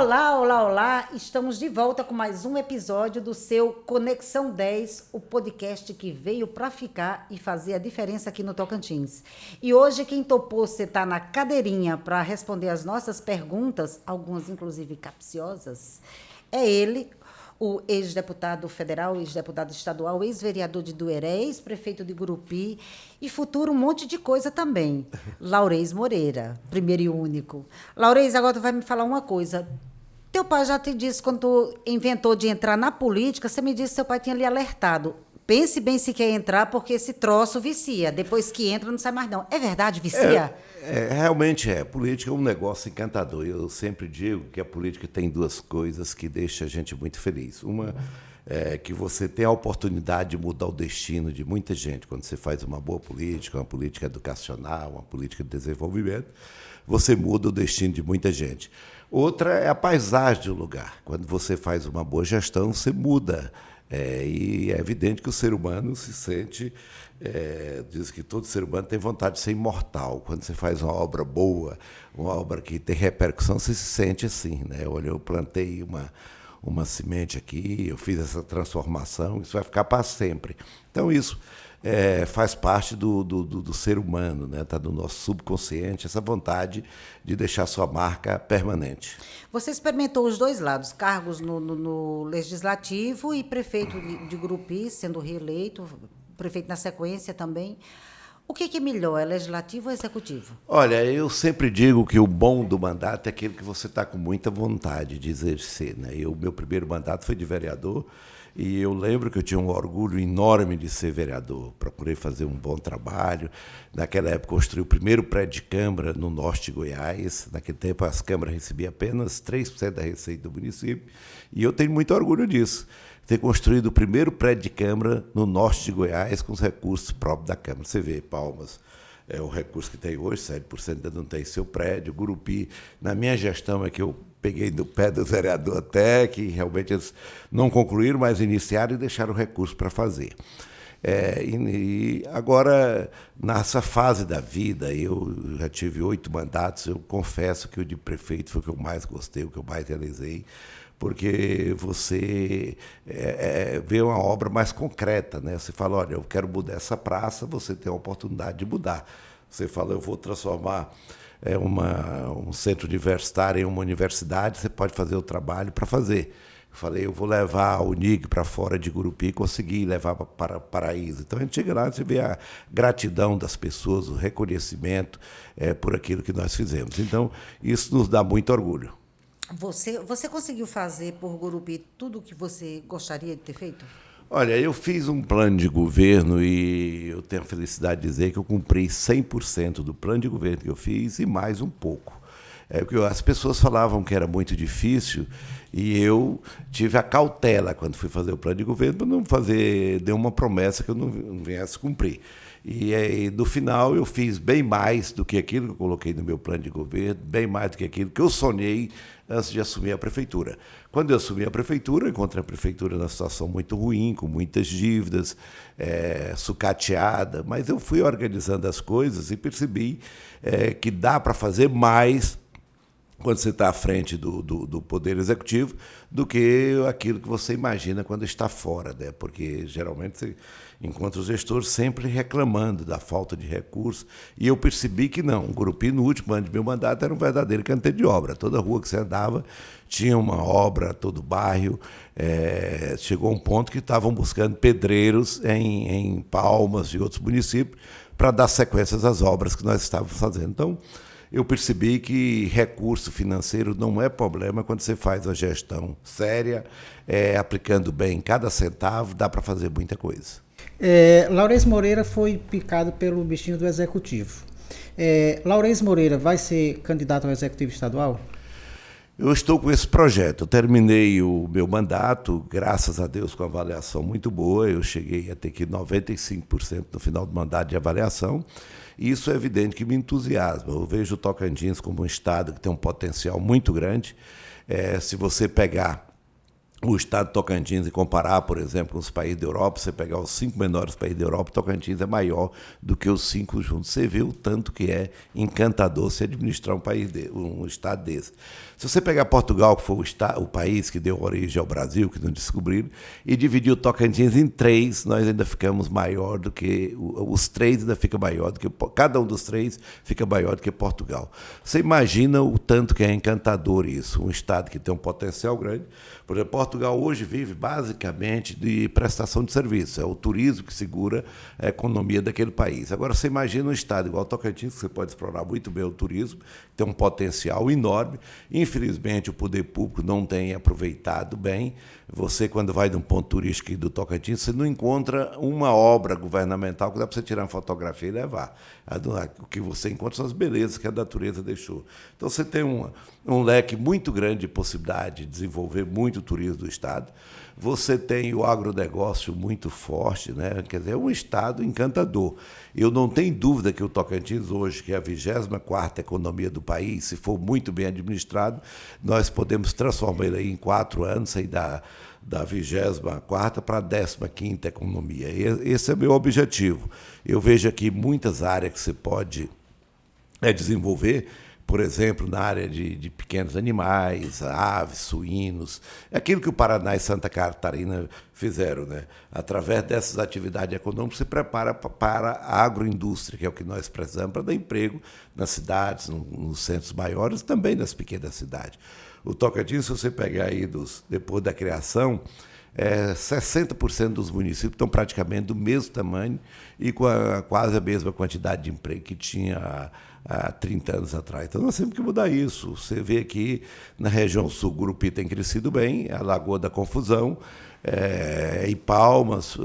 Olá, olá, olá! Estamos de volta com mais um episódio do seu Conexão 10, o podcast que veio para ficar e fazer a diferença aqui no Tocantins. E hoje quem topou sentar na cadeirinha para responder as nossas perguntas, algumas inclusive capciosas, é ele, o ex-deputado federal, ex-deputado estadual, ex-vereador de Dueré, ex-prefeito de Gurupi e futuro um monte de coisa também. Laurez Moreira, primeiro e único. Laurez, agora tu vai me falar uma coisa. Teu pai já te disse, quando tu inventou de entrar na política, você me disse que seu pai tinha lhe alertado. Pense bem se quer entrar, porque esse troço vicia. Depois que entra, não sai mais não. É verdade, vicia? Realmente é. Política é um negócio encantador. Eu sempre digo que a política tem duas coisas que deixam a gente muito feliz. Uma é que você tem a oportunidade de mudar o destino de muita gente. Quando você faz uma boa política, uma política educacional, uma política de desenvolvimento, você muda o destino de muita gente. Outra é a paisagem do lugar. Quando você faz uma boa gestão, você muda. E é evidente que o ser humano se sente, diz que todo ser humano tem vontade de ser imortal. Quando você faz uma obra boa, uma obra que tem repercussão, você se sente assim, né? Olha, eu plantei uma semente aqui, eu fiz essa transformação, isso vai ficar para sempre. Então isso faz parte do ser humano, né? Está no nosso subconsciente, essa vontade de deixar sua marca permanente. Você experimentou os dois lados, cargos no Legislativo e prefeito de Gurupi, sendo reeleito, prefeito na sequência também. O que é melhor, é legislativo ou executivo? Olha, eu sempre digo que o bom do mandato é aquele que você está com muita vontade de exercer, né? Meu primeiro mandato foi de vereador e eu lembro que eu tinha um orgulho enorme de ser vereador. Procurei fazer um bom trabalho. Naquela época, construí o primeiro prédio de Câmara no norte de Goiás. Naquele tempo, as câmaras recebiam apenas 3% da receita do município e eu tenho muito orgulho disso. Ter construído o primeiro prédio de Câmara no norte de Goiás com os recursos próprios da Câmara. Você vê, Palmas é o recurso que tem hoje, 7% ainda não tem seu prédio. Gurupi, na minha gestão é que eu peguei do pé do vereador até, que realmente eles não concluíram, mas iniciaram e deixaram o recurso para fazer. Agora, nessa fase da vida, eu já tive 8 mandatos, eu confesso que o de prefeito foi o que eu mais gostei, o que eu mais realizei, porque você vê uma obra mais concreta, né? Você fala, olha, eu quero mudar essa praça, você tem a oportunidade de mudar. Você fala, eu vou transformar um centro universitário em uma universidade, você pode fazer o trabalho para fazer. Eu falei, eu vou levar a Unig para fora de Gurupi e conseguir levar para Paraíso. Então, a gente chega lá, você vê a gratidão das pessoas, o reconhecimento por aquilo que nós fizemos. Então, isso nos dá muito orgulho. Você conseguiu fazer por Gurupi tudo o que você gostaria de ter feito? Olha, eu fiz um plano de governo e eu tenho a felicidade de dizer que eu cumpri 100% do plano de governo que eu fiz e mais um pouco. Porque as pessoas falavam que era muito difícil e eu tive a cautela quando fui fazer o plano de governo para não fazer nenhuma promessa que eu não viesse cumprir. E no final eu fiz bem mais do que aquilo que eu coloquei no meu plano de governo, bem mais do que aquilo que eu sonhei antes de assumir a prefeitura. Quando eu assumi a prefeitura, eu encontrei a prefeitura numa situação muito ruim, com muitas dívidas, sucateada, mas eu fui organizando as coisas e percebi que dá para fazer mais quando você está à frente do Poder Executivo do que aquilo que você imagina quando está fora, né? Porque geralmente você encontra os gestores sempre reclamando da falta de recursos e eu percebi que não. O Gurupi, no último ano de meu mandato, era um verdadeiro canteiro de obra. Toda rua que você andava tinha uma obra, todo bairro. Chegou a um ponto que estavam buscando pedreiros em Palmas e outros municípios para dar sequências às obras que nós estávamos fazendo. Então, eu percebi que recurso financeiro não é problema quando você faz uma gestão séria, aplicando bem cada centavo, dá para fazer muita coisa. Laurez Moreira foi picado pelo bichinho do Executivo. Laurez Moreira vai ser candidato ao Executivo Estadual? Eu estou com esse projeto. Eu terminei o meu mandato, graças a Deus, com uma avaliação muito boa. Eu cheguei a ter que 95% no final do mandato de avaliação. E isso é evidente que me entusiasma. Eu vejo o Tocantins como um estado que tem um potencial muito grande. Se você pegar o estado de Tocantins e comparar, por exemplo, com os países da Europa, você pegar os 5 menores países da Europa, Tocantins é maior do que os 5 juntos. Você vê o tanto que é encantador se administrar um estado desse. Se você pegar Portugal, que foi o país que deu origem ao Brasil, que não descobriram, e dividir o Tocantins em 3, nós ainda ficamos maior do que... Os 3 ainda fica maior do que... Cada um dos 3 fica maior do que Portugal. Você imagina o tanto que é encantador isso. Um estado que tem um potencial grande. Por exemplo, Portugal hoje vive basicamente de prestação de serviço. É o turismo que segura a economia daquele país. Agora, você imagina um estado igual Tocantins, que você pode explorar muito bem o turismo, tem um potencial enorme. Infelizmente, o poder público não tem aproveitado bem. Você, quando vai de um ponto turístico do Tocantins, você não encontra uma obra governamental que dá para você tirar uma fotografia e levar. O que você encontra são as belezas que a natureza deixou. Então, você tem um leque muito grande de possibilidade de desenvolver muito o turismo do estado. Você tem o agronegócio muito forte, né? Quer dizer, é um estado encantador. Eu não tenho dúvida que o Tocantins hoje, que é a 24ª economia do país, se for muito bem administrado, nós podemos transformar ele em 4 anos, sair da 24ª para a 15ª economia. Esse é o meu objetivo. Eu vejo aqui muitas áreas que você pode desenvolver. Por exemplo, na área de pequenos animais, aves, suínos, é aquilo que o Paraná e Santa Catarina fizeram, né? Através dessas atividades econômicas, se prepara para a agroindústria, que é o que nós precisamos para dar emprego nas cidades, nos centros maiores, também nas pequenas cidades. O Tocantins, se você pegar aí depois da criação, 60% dos municípios estão praticamente do mesmo tamanho e com quase a mesma quantidade de emprego que tinha há 30 anos atrás. Então, nós temos que mudar isso. Você vê aqui na região sul, o Gurupi tem crescido bem, a Lagoa da Confusão, e Palmas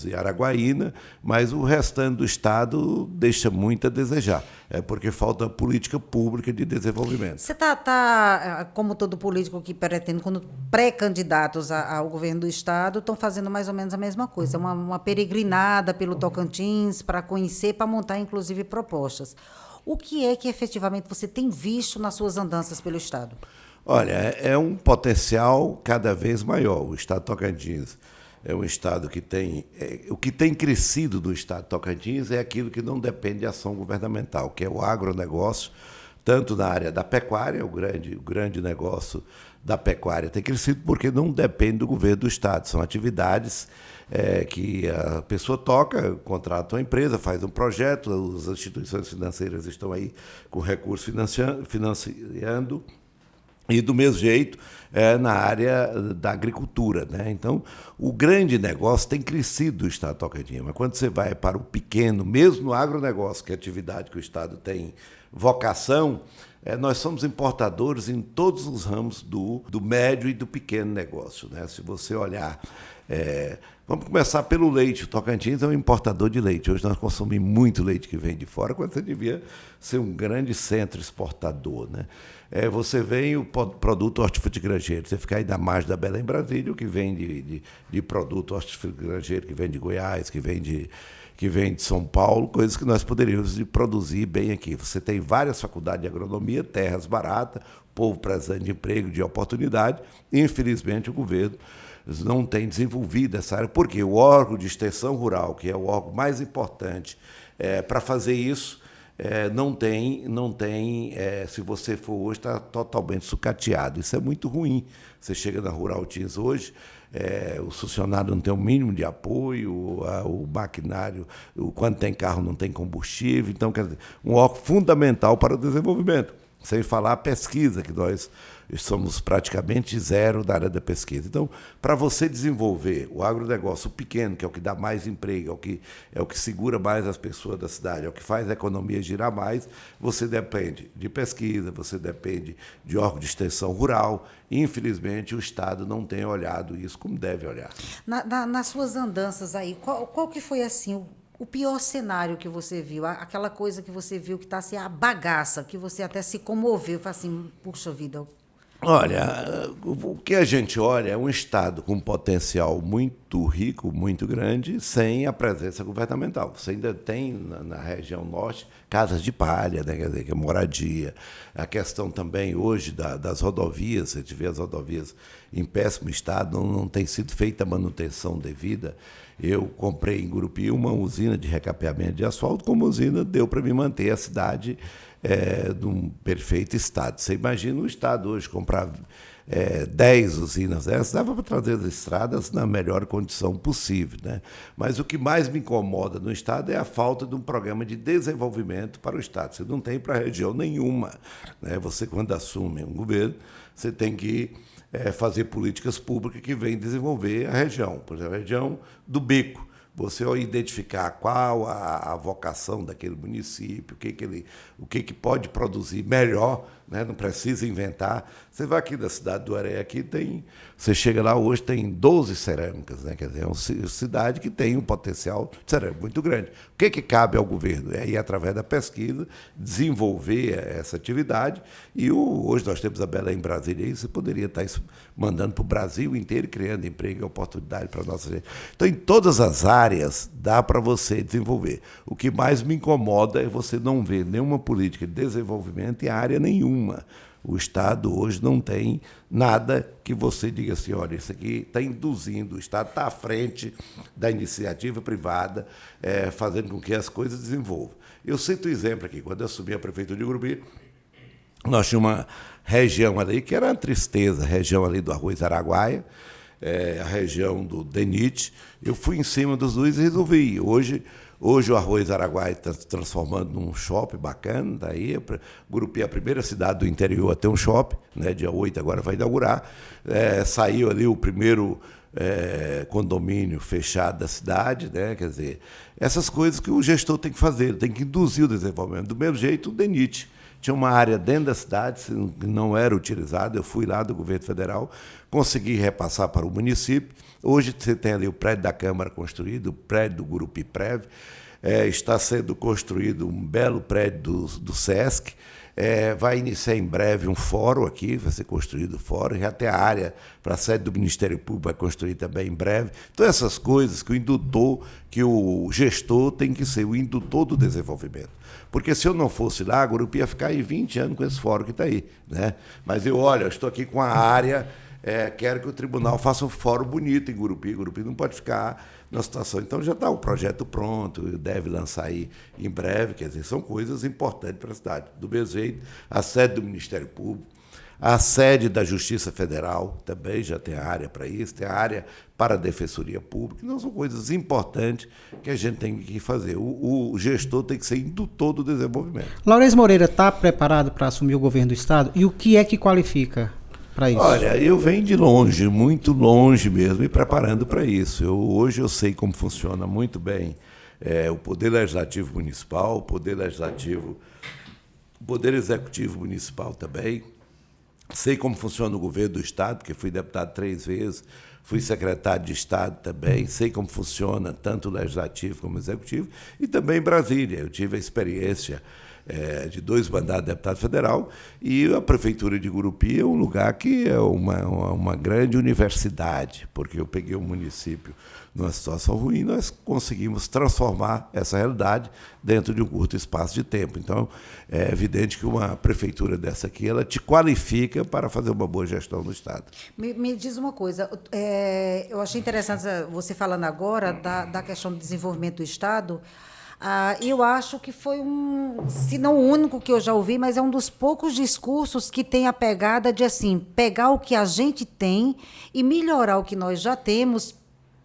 e Araguaína, mas o restante do estado deixa muito a desejar, porque falta política pública de desenvolvimento. Você tá, como todo político que pretende, quando pré-candidatos ao governo do estado, estão fazendo mais ou menos a mesma coisa, uma peregrinada pelo Tocantins para conhecer, para montar, inclusive, propostas. O que é que efetivamente você tem visto nas suas andanças pelo estado? Olha, é um potencial cada vez maior. O estado de Tocantins é um estado que tem... o que tem crescido do estado de Tocantins é aquilo que não depende de ação governamental, que é o agronegócio, tanto na área da pecuária, o grande negócio da pecuária tem crescido porque não depende do governo do estado. São atividades que a pessoa toca, contrata uma empresa, faz um projeto, as instituições financeiras estão aí com recursos financiando. E, do mesmo jeito, na área da agricultura, né? Então, o grande negócio tem crescido do estado de Tocantins, mas quando você vai para o pequeno, mesmo no agronegócio, que é a atividade que o estado tem vocação, nós somos importadores em todos os ramos do médio e do pequeno negócio, né? Se você olhar... vamos começar pelo leite. O Tocantins é um importador de leite. Hoje nós consumimos muito leite que vem de fora, quando você devia ser um grande centro exportador, né? Você vem o produto hortifrutigranjeiro. Você fica aí da margem da Belém, Brasília, o que vem de produto hortifrutigranjeiro, que vem de Goiás, que vem de São Paulo, coisas que nós poderíamos produzir bem aqui. Você tem várias faculdades de agronomia, terras baratas, povo precisando de emprego, de oportunidade. Infelizmente, o governo não tem desenvolvido essa área, porque o órgão de extensão rural, que é o órgão mais importante para fazer isso, não tem, se você for hoje, está totalmente sucateado. Isso é muito ruim. Você chega na Rural Teams hoje, os funcionários não têm o mínimo de apoio, o maquinário, quando tem carro não tem combustível. Então, quer dizer, um órgão fundamental para o desenvolvimento. Sem falar a pesquisa, que nós somos praticamente zero da área da pesquisa. Então, para você desenvolver o agronegócio pequeno, que é o que dá mais emprego, é o que segura mais as pessoas da cidade, é o que faz a economia girar mais, você depende de pesquisa, você depende de órgão de extensão rural. Infelizmente, o Estado não tem olhado isso como deve olhar. Nas suas andanças aí, qual que foi assim o pior cenário que você viu, aquela coisa que você viu que está assim, a bagaça, que você até se comoveu, fala assim, puxa vida. Olha, o que a gente olha é um estado com um potencial muito rico, muito grande, sem a presença governamental. Você ainda tem na região norte casas de palha, né? Quer dizer, que é moradia. A questão também hoje das rodovias, você vê as rodovias em péssimo estado, não tem sido feita a manutenção devida. Eu comprei em Gurupi uma usina de recapeamento de asfalto, como usina deu para me manter a cidade num perfeito estado. Você imagina o estado hoje comprar 10 usinas dessas, dava para trazer as estradas na melhor condição possível, né? Mas o que mais me incomoda no estado é a falta de um programa de desenvolvimento para o estado. Você não tem para a região nenhuma, né? Você, quando assume um governo, você tem que fazer políticas públicas que venham desenvolver a região. Por exemplo, a região do Bico. Você vai identificar qual a vocação daquele município, o que pode produzir melhor, né? Não precisa inventar. Você vai aqui da cidade do Areia, você chega lá hoje, tem 12 cerâmicas, né? Quer dizer, é uma cidade que tem um potencial de cerâmica muito grande. O que cabe ao governo? É ir através da pesquisa, desenvolver essa atividade. E hoje nós temos a Belém Brasília, e você poderia estar mandando para o Brasil inteiro, criando emprego e oportunidade para a nossa gente. Então, em todas as áreas, dá para você desenvolver. O que mais me incomoda é você não ver nenhuma política de desenvolvimento em área nenhuma. O Estado hoje não tem nada que você diga assim, olha, isso aqui está induzindo, o Estado está à frente da iniciativa privada, fazendo com que as coisas desenvolvam. Eu cito um exemplo aqui, quando eu assumi a prefeitura de Gurupi, nós tínhamos uma região ali que era uma tristeza, a região ali do Arroz Araguaia, a região do DENIT. Eu fui em cima dos dois e resolvi. Hoje o Arroz Araguaia está se transformando num shopping bacana. Daí, Gurupi é a primeira cidade do interior a ter um shopping, né? Dia 8 agora vai inaugurar. Saiu ali o primeiro condomínio fechado da cidade, né? Quer dizer, essas coisas que o gestor tem que fazer, tem que induzir o desenvolvimento. Do mesmo jeito, o DENIT. Tinha uma área dentro da cidade que não era utilizada. Eu fui lá do governo federal, consegui repassar para o município. Hoje você tem ali o prédio da Câmara construído, o prédio do Gurupi Prev. Está sendo construído um belo prédio do SESC. Vai iniciar em breve um fórum aqui, vai ser construído o fórum. Já tem a área para a sede do Ministério Público, vai construir também em breve. Então, essas coisas que o gestor tem que ser o indutor do desenvolvimento. Porque se eu não fosse lá, a Gurupi ia ficar aí 20 anos com esse fórum que está aí, né? Mas eu estou aqui com a área, quero que o tribunal faça um fórum bonito em Gurupi. Gurupi não pode ficar na situação. Então já está o projeto pronto, deve lançar aí em breve, quer dizer, são coisas importantes para a cidade. Do mesmo jeito, a sede do Ministério Público, a sede da Justiça Federal também já tem área para isso, tem a área para a Defensoria Pública. Então, são coisas importantes que a gente tem que fazer. O gestor tem que ser indutor do desenvolvimento. Laurez Moreira está preparado para assumir o governo do Estado? E o que é que qualifica para isso? Olha, eu venho de longe, muito longe mesmo, me preparando para isso. Hoje eu sei como funciona muito bem o Poder Legislativo Municipal, o Poder Executivo Municipal também. Sei como funciona o governo do Estado, porque fui deputado 3 vezes, fui secretário de Estado também, sei como funciona tanto o Legislativo como o Executivo, e também em Brasília. Eu tive a experiência de 2 mandatos de deputado federal, e a Prefeitura de Gurupi é um lugar que é uma grande universidade, porque eu peguei um município numa situação ruim, nós conseguimos transformar essa realidade dentro de um curto espaço de tempo. Então, é evidente que uma prefeitura dessa aqui, ela te qualifica para fazer uma boa gestão no Estado. Me diz uma coisa, eu achei interessante você falando agora da questão do desenvolvimento do Estado. Eu acho que foi se não o único que eu já ouvi, mas é um dos poucos discursos que tem a pegada de assim, pegar o que a gente tem e melhorar o que nós já temos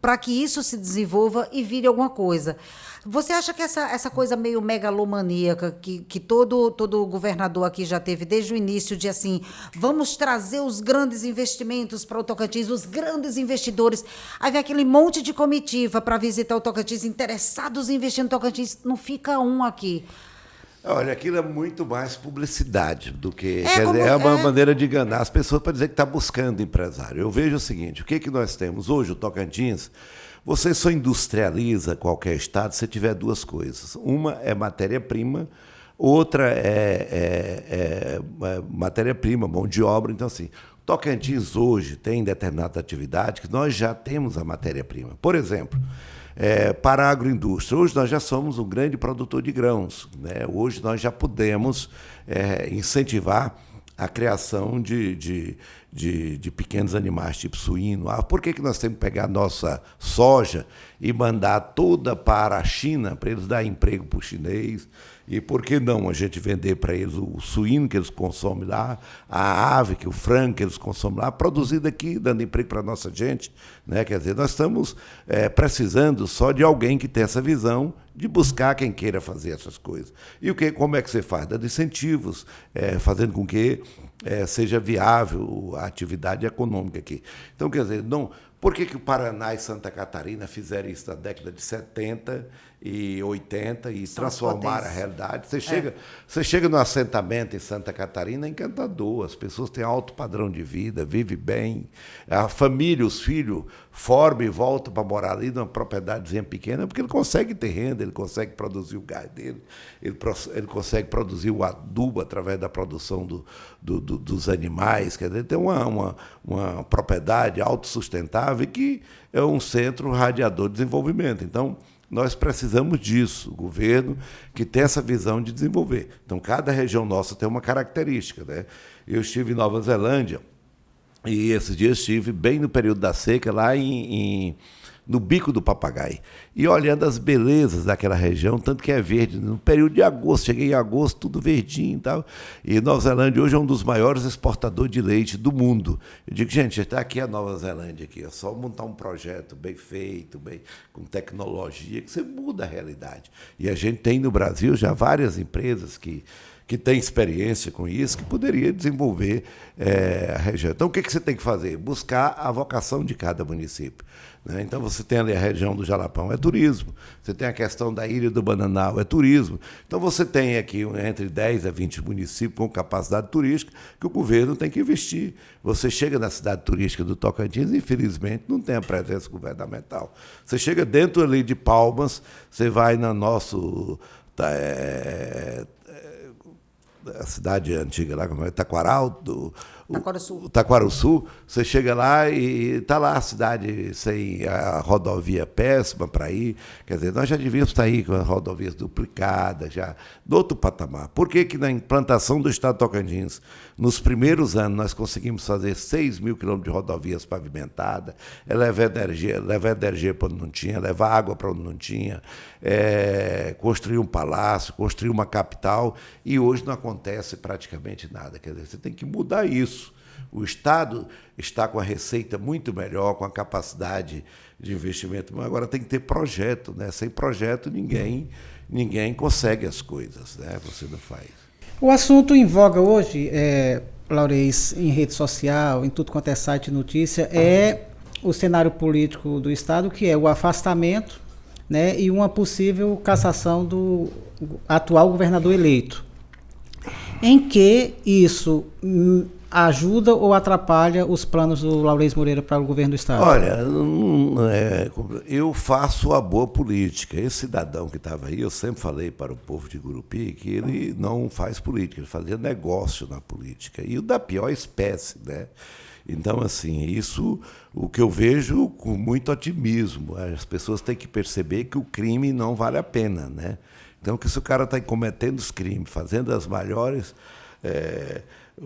para que isso se desenvolva e vire alguma coisa. Você acha que essa coisa meio megalomaníaca que todo governador aqui já teve desde o início de assim, vamos trazer os grandes investimentos para o Tocantins, os grandes investidores, aí vem aquele monte de comitiva para visitar o Tocantins, interessados em investir no Tocantins, não fica um aqui. Olha, aquilo é muito mais publicidade do que... Quer dizer, é uma maneira de enganar as pessoas para dizer que está buscando empresário. Eu vejo o seguinte, o que nós temos hoje, o Tocantins, você só industrializa qualquer estado se tiver 2 coisas. Uma é matéria-prima, outra é matéria-prima, mão de obra. Então, assim, Tocantins hoje tem determinada atividade que nós já temos a matéria-prima. Por exemplo... para a agroindústria. Hoje nós já somos um grande produtor de grãos, né? Hoje nós já podemos incentivar a criação de pequenos animais, tipo suíno. Por que nós temos que pegar a nossa soja e mandar toda para a China, para eles dar emprego para o chinês? E por que não a gente vender para eles o suíno que eles consomem lá, a ave, o frango que eles consomem lá, produzido aqui, dando emprego para a nossa gente? Né? Quer dizer, nós estamos precisando só de alguém que tenha essa visão de buscar quem queira fazer essas coisas. E como é que você faz? Dando incentivos, fazendo com que seja viável a atividade econômica aqui. Então, quer dizer, por que o Paraná e Santa Catarina fizeram isso na década de 70 e 80 e transformaram a realidade? Você chega no assentamento em Santa Catarina, é encantador. As pessoas têm alto padrão de vida, vivem bem. A família, os filhos, formam e voltam para morar ali numa propriedadezinha pequena, porque ele consegue ter renda, ele consegue produzir o gás dele, ele consegue produzir o adubo através da produção dos animais. Quer dizer, tem uma propriedade autossustentável que é um centro radiador de desenvolvimento. Então, nós precisamos disso, o governo que tem essa visão de desenvolver. Então, cada região nossa tem uma característica. Né? Eu estive em Nova Zelândia e esses dias estive bem no período da seca, lá no Bico do Papagaio, e olhando as belezas daquela região, tanto que é verde. No período de agosto, cheguei em agosto, tudo verdinho e tal. E Nova Zelândia hoje é um dos maiores exportadores de leite do mundo. Eu digo, gente, está aqui a Nova Zelândia, aqui, é só montar um projeto bem feito, com tecnologia, que você muda a realidade. E a gente tem no Brasil já várias empresas que têm experiência com isso, que poderia desenvolver a região. Então, o que você tem que fazer? Buscar a vocação de cada município. Né? Então, você tem ali a região do Jalapão, é turismo. Você tem a questão da Ilha do Bananal, é turismo. Então, você tem aqui entre 10 a 20 municípios com capacidade turística que o governo tem que investir. Você chega na cidade turística do Tocantins, infelizmente, não tem a presença governamental. Você chega dentro ali de Palmas, você vai no nosso... a cidade antiga lá, como é? Taquaraçu, você chega lá e está lá a cidade sem a rodovia péssima para ir. Quer dizer, nós já devíamos estar aí com as rodovias duplicadas, já do outro patamar. Por que na implantação do Estado de Tocantins, nos primeiros anos, nós conseguimos fazer 6 mil quilômetros de rodovias pavimentadas, levar energia para onde não tinha, levar água para onde não tinha, construir um palácio, construir uma capital, e hoje não acontece praticamente nada. Quer dizer, você tem que mudar isso. O Estado está com a receita muito melhor, com a capacidade de investimento, mas agora tem que ter projeto, né? Sem projeto, ninguém consegue as coisas, né? Você não faz. O assunto em voga hoje, Laurez, em rede social, em tudo quanto é site de notícia, é o cenário político do Estado, que é o afastamento, né, e uma possível cassação do atual governador eleito. Em que isso ajuda ou atrapalha os planos do Laurez Moreira para o governo do Estado? Olha, eu faço a boa política. Esse cidadão que estava aí, eu sempre falei para o povo de Gurupi que ele não faz política, ele fazia negócio na política. E o da pior espécie, né? Então, assim, isso o que eu vejo com muito otimismo. As pessoas têm que perceber que o crime não vale a pena, né? Então, que se o cara está cometendo os crimes, fazendo as maiores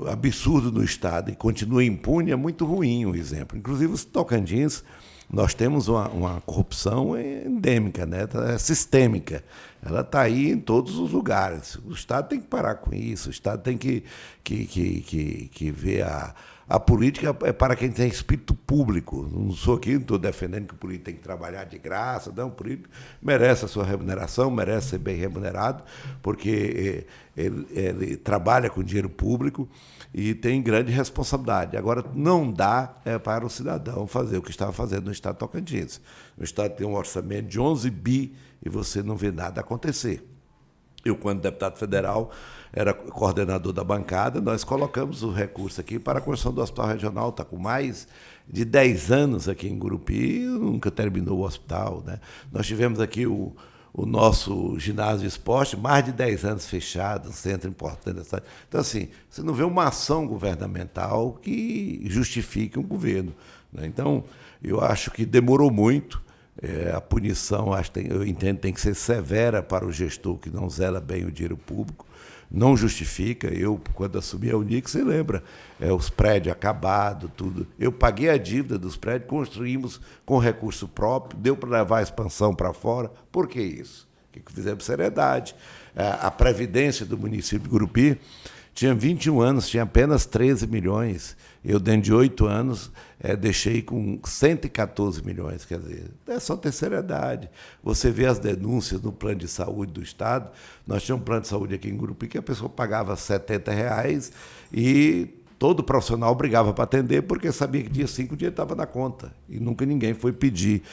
absurdos no Estado e continua impune, é muito ruim o exemplo. Inclusive, os Tocantins, nós temos uma corrupção endêmica, né? É sistêmica. Ela está aí em todos os lugares. O Estado tem que parar com isso, o Estado tem que ver a política é para quem tem espírito público. Não sou aqui, não estou defendendo que o político tem que trabalhar de graça. Não, o político merece a sua remuneração, merece ser bem remunerado, porque ele trabalha com dinheiro público e tem grande responsabilidade. Agora, não dá para o cidadão fazer o que estava fazendo no Estado de Tocantins. O Estado tem um orçamento de 11 bi e você não vê nada acontecer. Eu, quando deputado federal, era coordenador da bancada, nós colocamos o recurso aqui para a construção do hospital regional. Está com mais de 10 anos aqui em Gurupi e nunca terminou o hospital, né? Nós tivemos aqui o nosso ginásio de esporte, mais de 10 anos fechado, um centro importante. Então, assim, você não vê uma ação governamental que justifique um governo, né? Então, eu acho que demorou muito. A punição, eu entendo, tem que ser severa para o gestor que não zela bem o dinheiro público. Não justifica. Eu, quando assumi a Unix, você lembra, os prédios acabados, tudo. Eu paguei a dívida dos prédios, construímos com recurso próprio, deu para levar a expansão para fora. Por que isso? O que fizemos? Seriedade. A Previdência do município de Gurupi tinha 21 anos, tinha apenas 13 milhões. Eu, dentro de 8 anos, deixei com 114 milhões. Quer dizer, é só ter seriedade. Você vê as denúncias no plano de saúde do Estado. Nós tínhamos um plano de saúde aqui em Gurupi que a pessoa pagava R$70 e todo profissional brigava para atender porque sabia que dia 5 o dinheiro estava na conta. E nunca ninguém foi pedir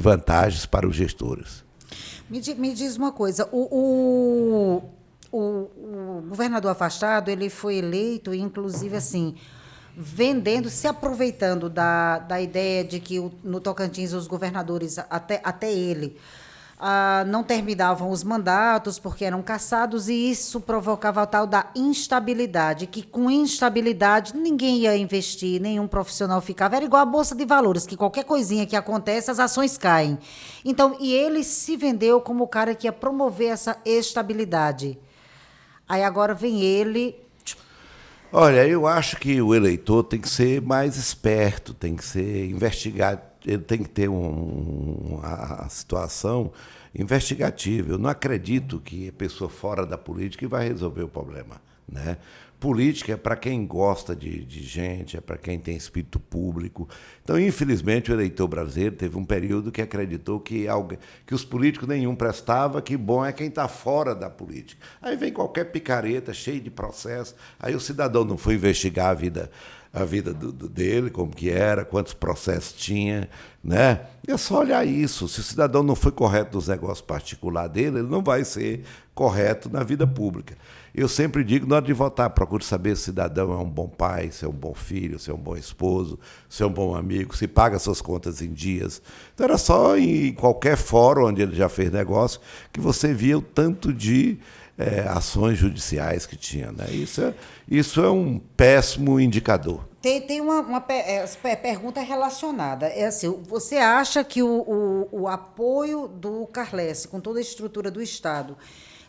vantagens para os gestores. Me diz uma coisa, o governador afastado, ele foi eleito, inclusive, assim, se aproveitando da ideia de que no Tocantins os governadores, até ele, não terminavam os mandatos porque eram cassados, e isso provocava a tal da instabilidade, que com instabilidade ninguém ia investir, nenhum profissional ficava. Era igual a Bolsa de Valores, que qualquer coisinha que acontece, as ações caem. Então, e ele se vendeu como o cara que ia promover essa estabilidade. Aí agora vem ele... Olha, eu acho que o eleitor tem que ser mais esperto, tem que ser investigado, ele tem que ter uma situação investigativa. Eu não acredito que a pessoa fora da política vai resolver o problema, né? Política é para quem gosta de gente, é para quem tem espírito público. Então, infelizmente, o eleitor brasileiro teve um período que acreditou que os políticos nenhum prestava, que bom é quem está fora da política. Aí vem qualquer picareta, cheio de processo, aí o cidadão não foi investigar a vida dele, como que era, quantos processos tinha, né? É só olhar isso. Se o cidadão não foi correto nos negócios particulares dele, ele não vai ser correto na vida pública. Eu sempre digo, na hora de votar, procure saber se o cidadão é um bom pai, se é um bom filho, se é um bom esposo, se é um bom amigo, se paga suas contas em dias. Então era só em qualquer fórum onde ele já fez negócio que você via o tanto de ações judiciais que tinha, né? Isso é um péssimo indicador. Tem uma pergunta relacionada. É assim, você acha que o apoio do Carles, com toda a estrutura do Estado,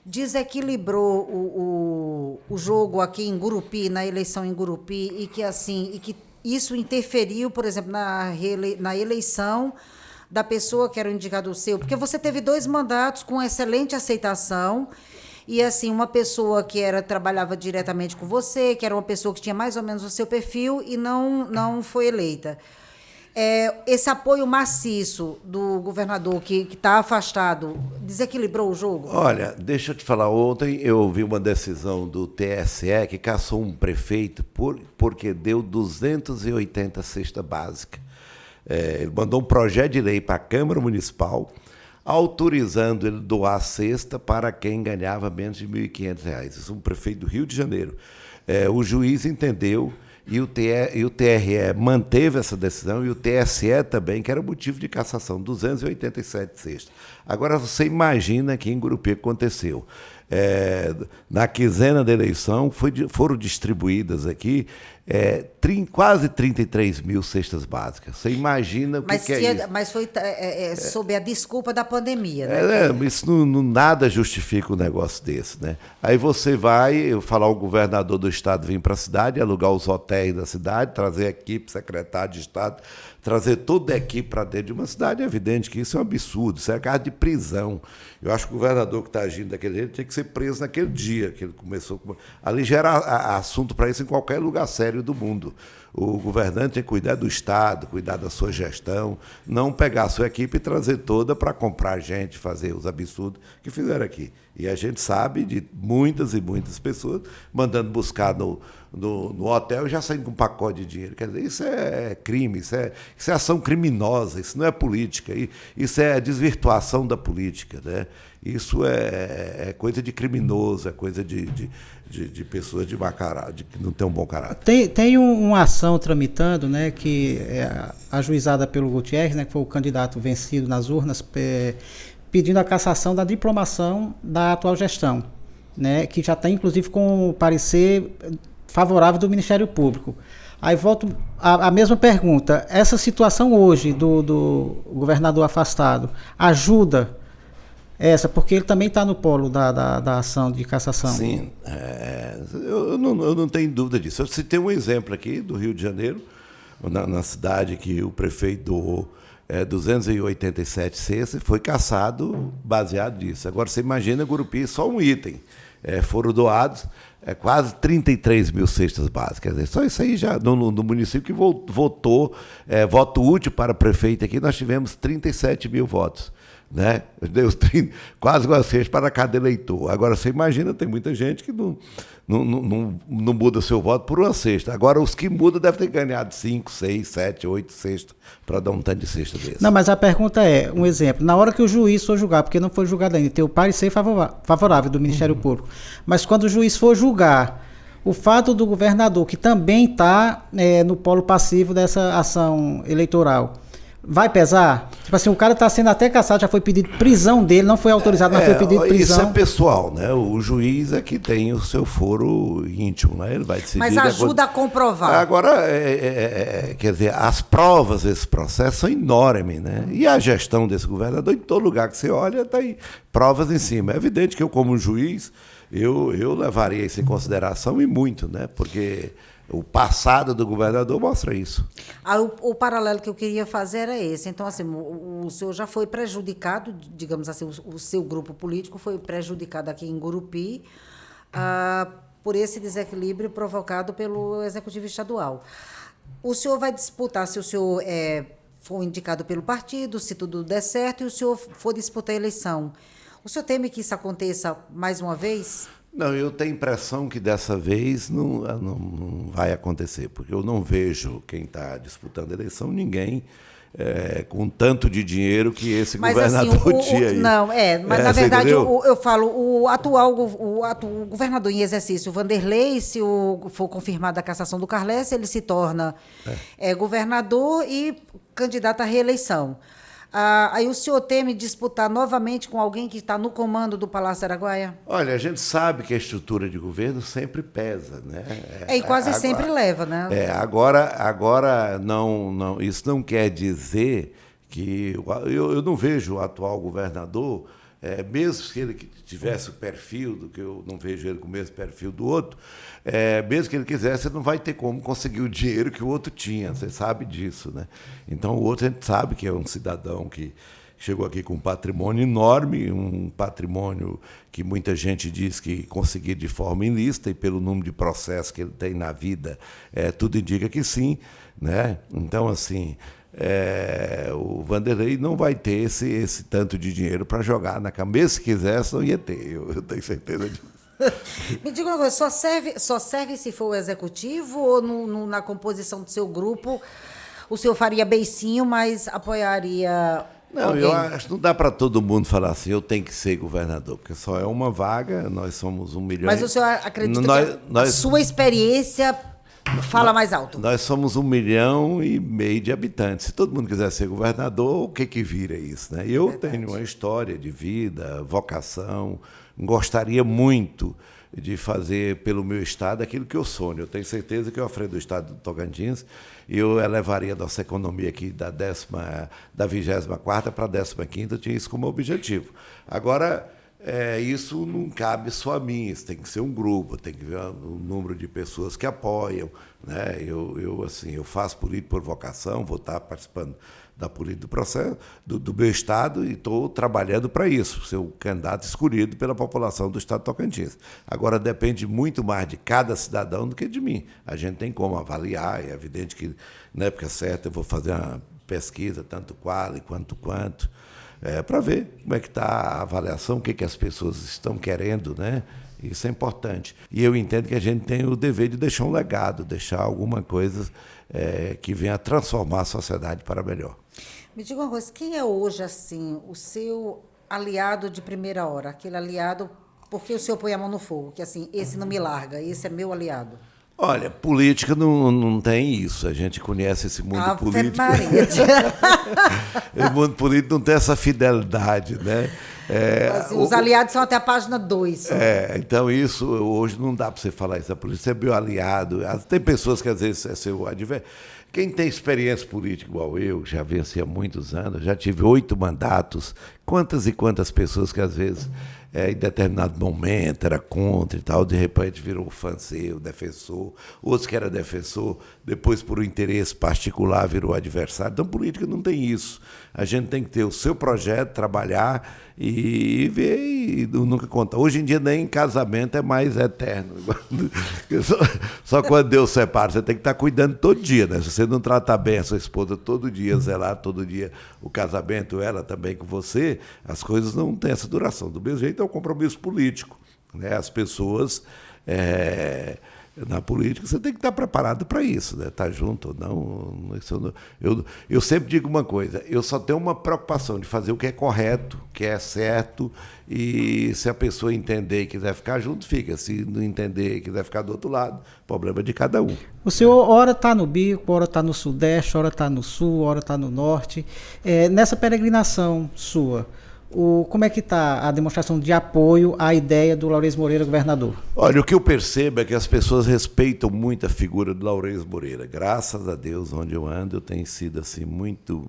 desequilibrou o jogo aqui em Gurupi, na eleição em Gurupi, e que isso interferiu, por exemplo, na eleição da pessoa que era o indicador seu? Porque você teve 2 mandatos com excelente aceitação, e assim, uma pessoa que trabalhava diretamente com você, que era uma pessoa que tinha mais ou menos o seu perfil e não foi eleita. Esse apoio maciço do governador que está afastado desequilibrou o jogo? Olha, deixa eu te falar, ontem eu ouvi uma decisão do TSE que cassou um prefeito porque deu 280 cesta básica. Ele mandou um projeto de lei para a Câmara Municipal autorizando ele doar cesta para quem ganhava menos de R$ 1.500. Isso é um prefeito do Rio de Janeiro. O juiz entendeu e o TRE manteve essa decisão e o TSE também, que era motivo de cassação, 287 cestas. Agora, você imagina que em Gurupi aconteceu. Na quinzena da eleição, foram distribuídas aqui quase 33 mil cestas básicas. Você imagina o que é isso? Mas foi sob a desculpa da pandemia, né? Isso nada justifica um negócio desse, né? Aí você vai falar o governador do estado vir para a cidade, alugar os hotéis da cidade, trazer a equipe, secretário de estado, trazer toda a equipe para dentro de uma cidade. É evidente que isso é um absurdo, isso é caso de prisão. Eu acho que o governador que está agindo daquele jeito tinha que ser preso naquele dia que ele começou. Ali já era assunto para isso em qualquer lugar sério do mundo. O governante tem que cuidar do Estado, cuidar da sua gestão, não pegar a sua equipe e trazer toda para comprar gente, fazer os absurdos que fizeram aqui. E a gente sabe de muitas e muitas pessoas mandando buscar no hotel e já saindo com um pacote de dinheiro. Quer dizer, isso é crime, isso é ação criminosa, isso não é política, isso é desvirtuação da política, né? Isso é coisa de criminoso, é coisa de pessoas de que não tem um bom caráter. Tem uma ação tramitando, né, que é ajuizada pelo Gutierrez, né, que foi o candidato vencido nas urnas, pedindo a cassação da diplomação da atual gestão, né, que já está, inclusive, com o parecer favorável do Ministério Público. Aí volto a mesma pergunta. Essa situação hoje do governador afastado ajuda essa, porque ele também está no polo da ação de cassação. Sim, eu não tenho dúvida disso. Eu citei um exemplo aqui do Rio de Janeiro, na cidade que o prefeito doou 287 cestas, foi cassado baseado nisso. Agora, você imagina, Gurupi, só um item. Foram doados quase 33 mil cestas básicas. Quer dizer, só isso aí já, no município que votou, voto útil para prefeito aqui, nós tivemos 37 mil votos. Né? Deu quase uma cesta para cada eleitor. Agora, você imagina, tem muita gente que não muda seu voto por uma cesta. Agora, os que mudam devem ter ganhado 5, 6, 7, 8 cestas para dar um tanto de cesta desse. Não, mas a pergunta é, um exemplo, na hora que o juiz for julgar, porque não foi julgado ainda, tem o parecer favorável do Ministério Público, mas quando o juiz for julgar, o fato do governador, que também está no polo passivo dessa ação eleitoral, vai pesar? Tipo assim, o cara está sendo até cassado, já foi pedido prisão dele, não foi autorizado, mas foi pedido prisão. Isso é pessoal, né? O juiz é que tem o seu foro íntimo, né? Ele vai decidir. Mas ajuda a comprovar. Agora, quer dizer, as provas desse processo são enormes, né? E a gestão desse governador, em todo lugar que você olha, tem provas em cima. É evidente que eu, como juiz, eu levaria isso em consideração e muito, né? Porque o passado do governador mostra isso. O paralelo que eu queria fazer era esse. Então, assim, o senhor já foi prejudicado, digamos assim, o seu grupo político foi prejudicado aqui em Gurupi por esse desequilíbrio provocado pelo Executivo Estadual. O senhor vai disputar, se o senhor for indicado pelo partido, se tudo der certo, e o senhor for disputar a eleição. O senhor teme que isso aconteça mais uma vez? Não, eu tenho a impressão que dessa vez não vai acontecer, porque eu não vejo quem está disputando a eleição, ninguém com tanto de dinheiro que esse governador tinha aí. Não, mas na verdade eu falo, o atual governador em exercício, o Vanderlei, se for confirmada a cassação do Carles, ele se torna governador e candidato à reeleição. Aí o senhor teme disputar novamente com alguém que está no comando do Palácio Araguaia? Olha, a gente sabe que a estrutura de governo sempre pesa, né? E quase sempre leva, né? Agora não, isso não quer dizer que... Eu não vejo o atual governador, mesmo que ele tivesse o perfil, do que eu não vejo ele com o mesmo perfil do outro, mesmo que ele quisesse, ele não vai ter como conseguir o dinheiro que o outro tinha, você sabe disso, né? Então, o outro a gente sabe que é um cidadão que chegou aqui com um patrimônio enorme, um patrimônio que muita gente diz que conseguiu de forma ilícita, e pelo número de processos que ele tem na vida, tudo indica que sim, né? Então, assim, o Vanderlei não vai ter esse tanto de dinheiro para jogar na cabeça. Se quisesse, não ia ter, eu tenho certeza disso. Me diga uma coisa, só serve se for o executivo ou na composição do seu grupo o senhor faria beicinho, mas apoiaria alguém? Eu acho que não dá para todo mundo falar assim, eu tenho que ser governador, porque só é uma vaga, nós somos 1 milhão. Mas o senhor acredita que a sua experiência fala mais alto? Nós somos 1,5 milhão de habitantes. Se todo mundo quiser ser governador, o que vira isso, né? Eu tenho uma história de vida, vocação, gostaria muito de fazer pelo meu estado aquilo que eu sonho. Eu tenho certeza que eu, à frente do estado do Tocantins, eu elevaria a nossa economia aqui da 24ª para a 15ª, eu tinha isso como objetivo. Agora, isso não cabe só a mim, isso tem que ser um grupo, tem que ver o número de pessoas que apoiam, né? Eu faço política por vocação, vou estar participando da política do processo do meu estado e estou trabalhando para isso, ser o candidato escolhido pela população do estado de Tocantins. Agora, depende muito mais de cada cidadão do que de mim. A gente tem como avaliar, é evidente que na época certa eu vou fazer uma pesquisa, tanto qual quanto para ver como é que está a avaliação, o que as pessoas estão querendo, né? Isso é importante. E eu entendo que a gente tem o dever de deixar um legado, deixar alguma coisa que venha a transformar a sociedade para melhor. Me diga uma coisa, quem é hoje, assim, o seu aliado de primeira hora? Aquele aliado, porque o senhor põe a mão no fogo, que assim, esse não me larga, esse é meu aliado. Olha, política não tem isso. A gente conhece esse mundo Ave político. Maria. O mundo político não tem essa fidelidade, né? Os aliados são até a página 2. Então isso, hoje não dá para você falar isso. A polícia é meu aliado. Tem pessoas que às vezes é seu adversário. Quem tem experiência política igual eu, já venci há muitos anos, já tive 8 mandatos, quantas e quantas pessoas que às vezes, em determinado momento, era contra e tal, de repente virou fã seu, defensor, outros que era defensor, depois por um interesse particular virou adversário. Então, política não tem isso. A gente tem que ter o seu projeto, trabalhar e ver e nunca contar. Hoje em dia nem casamento é mais eterno. Só quando Deus separa, você tem que estar cuidando todo dia, né? Se você não tratar bem a sua esposa todo dia, zelar todo dia o casamento, ela também com você, as coisas não têm essa duração. Do mesmo jeito é um compromisso político, né? As pessoas... na política, você tem que estar preparado para isso, né? Estar junto ou não. Eu sempre digo uma coisa, eu só tenho uma preocupação de fazer o que é correto, o que é certo, e se a pessoa entender e quiser ficar junto, fica. Se não entender e quiser ficar do outro lado, problema de cada um. O senhor ora está no Bico, ora está no Sudeste, ora está no Sul, ora está no Norte. Nessa peregrinação sua, como é que está a demonstração de apoio à ideia do Laurez Moreira governador? Olha, o que eu percebo é que as pessoas respeitam muito a figura do Laurez Moreira. Graças a Deus, onde eu ando, eu tenho sido assim muito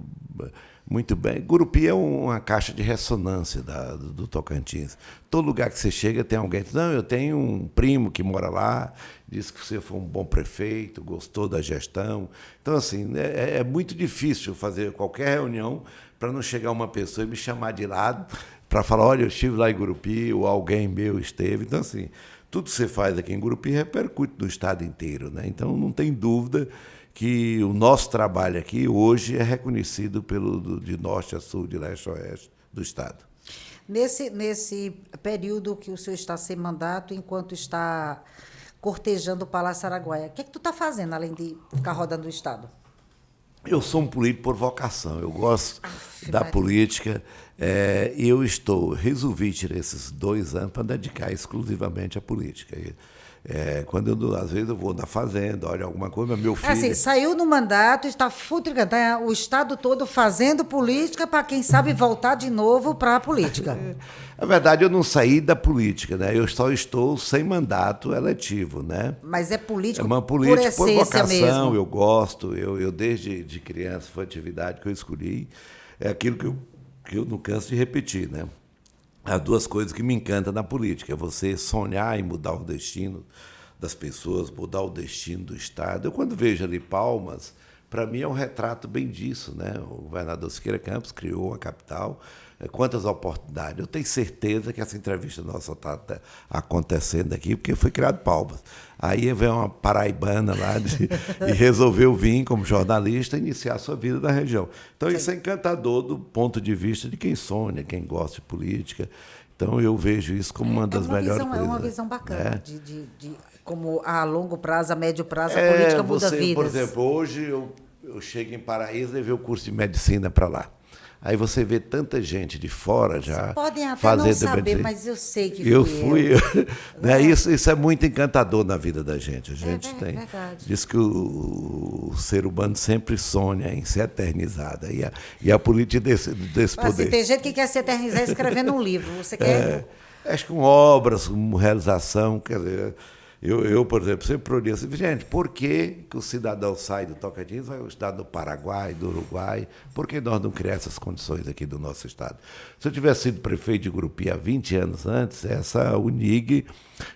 bem. Gurupi é uma caixa de ressonância do Tocantins. Todo lugar que você chega tem alguém que diz, não, eu tenho um primo que mora lá, disse que você foi um bom prefeito, gostou da gestão. Então, assim, é muito difícil fazer qualquer reunião para não chegar uma pessoa e me chamar de lado para falar, olha, eu estive lá em Gurupi, ou alguém meu esteve. Então, assim, tudo que você faz aqui em Gurupi repercute no estado inteiro, né? Então, não tem dúvida que o nosso trabalho aqui hoje é reconhecido de norte a sul, de leste a oeste do estado. Nesse período que o senhor está sem mandato, enquanto está cortejando o Palácio Araguaia, o que é que tu está fazendo, além de ficar rodando o estado? Eu sou um político por vocação, eu gosto da política, e eu resolvi tirar esses 2 anos para dedicar exclusivamente à política. Quando às vezes eu vou na fazenda, olha alguma coisa, meu filho... Assim, saiu no mandato, está futricando, tá o estado todo fazendo política para, quem sabe, voltar de novo para a política. Na verdade, eu não saí da política, né? Eu só estou sem mandato eletivo, né? Mas é político, uma política por vocação, mesmo. Eu gosto, eu desde de criança foi a atividade que eu escolhi, é aquilo que eu não canso de repetir, né? As 2 coisas que me encantam na política, é você sonhar em mudar o destino das pessoas, mudar o destino do estado. Eu quando vejo ali Palmas, para mim é um retrato bem disso, né? O governador Siqueira Campos criou a capital, quantas oportunidades. Eu tenho certeza que essa entrevista nossa está acontecendo aqui, porque foi criado Palmas. Aí vem uma paraibana lá e resolveu vir como jornalista e iniciar a sua vida na região. Então, isso é encantador do ponto de vista de quem sonha, quem gosta de política. Então, eu vejo isso como uma das melhores coisas. É uma visão bacana, de como a longo prazo, a médio prazo, a política muda vidas. Por exemplo, hoje eu chego em Paraíso e levei o curso de medicina para lá. Aí você vê tanta gente de fora já. Vocês podem até não saber, mas eu sei que fui eu. Né? Isso é muito encantador na vida da gente. A gente diz que o ser humano sempre sonha em ser eternizado. E a política desse poder. Assim, tem gente que quer se eternizar escrevendo um livro. Você quer? Acho que com obras, com realização, quer dizer... Eu, por exemplo, sempre produzo assim, gente, por que o cidadão sai do Tocantins, vai estudar do Paraguai, do Uruguai? Por que nós não criamos essas condições aqui do nosso estado? Se eu tivesse sido prefeito de Gurupi há 20 anos antes, essa UNIG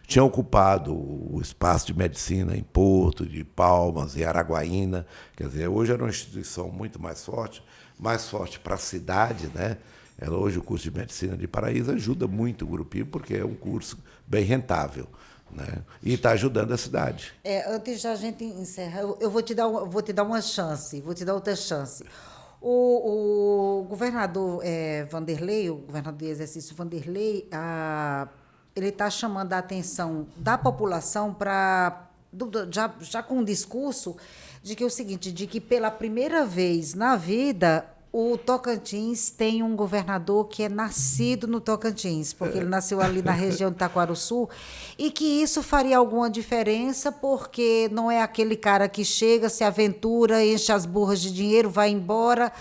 tinha ocupado o espaço de medicina em Porto, de Palmas e Araguaína. Quer dizer, hoje era uma instituição muito mais forte para a cidade, né? Hoje o curso de medicina de Paraíso ajuda muito o Gurupi, porque é um curso bem rentável. Né? E está ajudando a cidade. Antes da gente encerrar, eu vou te dar uma chance, vou te dar outra chance. O governador Vanderlei, o governador de exercício Vanderlei, ele está chamando a atenção da população já com um discurso de que é o seguinte, de que pela primeira vez na vida o Tocantins tem um governador que é nascido no Tocantins, porque ele nasceu ali na região de Taquarussu, e que isso faria alguma diferença, porque não é aquele cara que chega, se aventura, enche as burras de dinheiro, vai embora,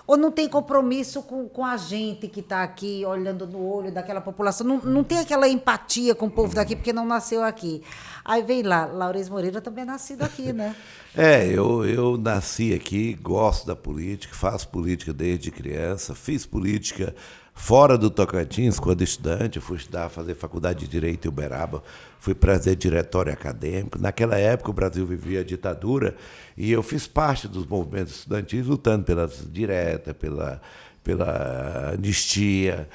ou não tem compromisso com a gente que está aqui olhando no olho daquela população, não tem aquela empatia com o povo daqui, porque não nasceu aqui. Aí vem lá, Laurez Moreira também é nascido aqui, né? Eu nasci aqui, gosto da política, faço política desde criança, fiz política fora do Tocantins, quando estudante, fui estudar, fazer faculdade de Direito em Uberaba, fui presidente de diretório acadêmico. Naquela época o Brasil vivia a ditadura e eu fiz parte dos movimentos estudantis lutando pela direta, pela anistia.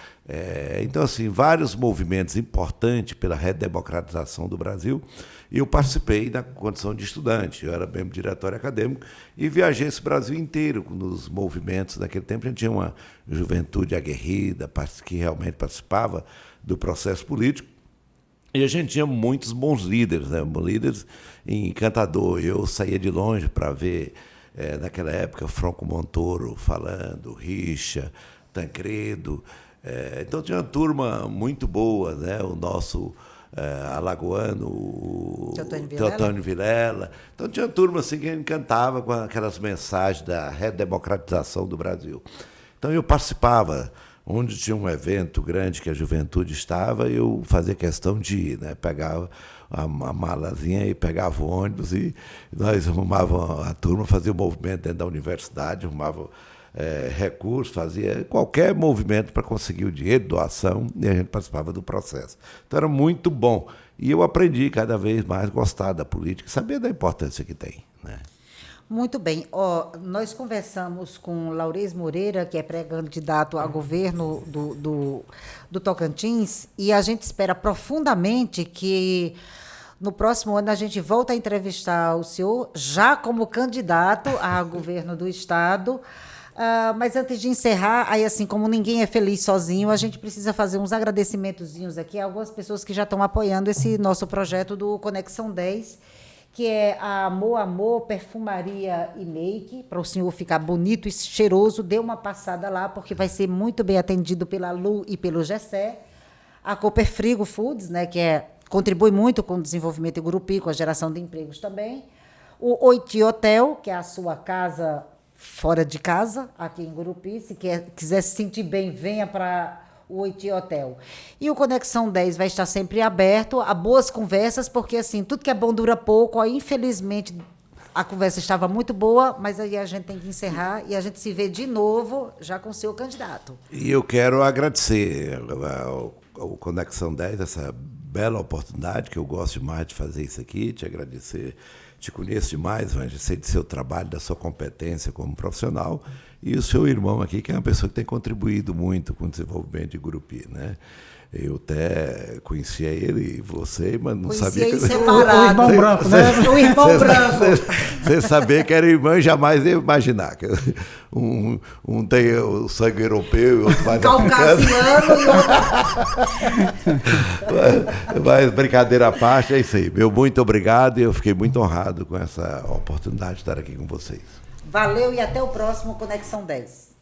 Então, assim, vários movimentos importantes pela redemocratização do Brasil. E eu participei na condição de estudante. Eu era membro do diretório acadêmico e viajei esse Brasil inteiro nos movimentos. Naquele tempo a gente tinha uma juventude aguerrida, que realmente participava do processo político. E a gente tinha muitos bons líderes, né? Líderes encantadores. Eu saía de longe para ver, naquela época, Franco Montoro falando, Richa, Tancredo. Então tinha uma turma muito boa, né? O nosso alagoano, o Teotônio Vilela. Então tinha uma turma assim, que encantava com aquelas mensagens da redemocratização do Brasil. Então eu participava. Onde tinha um evento grande que a juventude estava, eu fazia questão de ir, né? Pegava a malazinha e pegava o ônibus e nós arrumávamos a turma, fazia um movimento dentro da universidade, arrumava recursos, fazia qualquer movimento para conseguir o dinheiro, doação, e a gente participava do processo. Então era muito bom. E eu aprendi cada vez mais a gostar da política, saber da importância que tem, né? Muito bem. Nós conversamos com Laurez Moreira, que é pré-candidato a governo do Tocantins, e a gente espera profundamente que no próximo ano a gente volte a entrevistar o senhor, já como candidato a governo do Estado. Mas antes de encerrar, aí assim, como ninguém é feliz sozinho, a gente precisa fazer uns agradecimentozinhos aqui a algumas pessoas que já estão apoiando esse nosso projeto do Conexão 10, que é a Amor Perfumaria e Make, para o senhor ficar bonito e cheiroso. Dê uma passada lá, porque vai ser muito bem atendido pela Lu e pelo Gessé. A Cooper Frigo Foods, né, que contribui muito com o desenvolvimento em Gurupi, com a geração de empregos também. O Oiti Hotel, que é a sua casa fora de casa, aqui em Gurupi. Se quiser se sentir bem, venha para o Oiti Hotel. E o Conexão 10 vai estar sempre aberto a boas conversas, porque assim, tudo que é bom dura pouco. Infelizmente, a conversa estava muito boa, mas aí a gente tem que encerrar e a gente se vê de novo já com o seu candidato. E eu quero agradecer ao Conexão 10 essa bela oportunidade, que eu gosto demais de fazer isso aqui, te agradecer. Te conheço demais, Vânia, sei do seu trabalho, da sua competência como profissional, e o seu irmão aqui, que é uma pessoa que tem contribuído muito com o desenvolvimento de Gurupi, né? Eu até conhecia ele e você, mas não sabia que... O irmão branco, né? O irmão branco. Você sabia que era irmão e jamais ia imaginar. Que um tem o sangue europeu e outro mais caucasiano e outro... Mas brincadeira à parte, é isso aí. Meu muito obrigado e eu fiquei muito honrado com essa oportunidade de estar aqui com vocês. Valeu e até o próximo Conexão 10.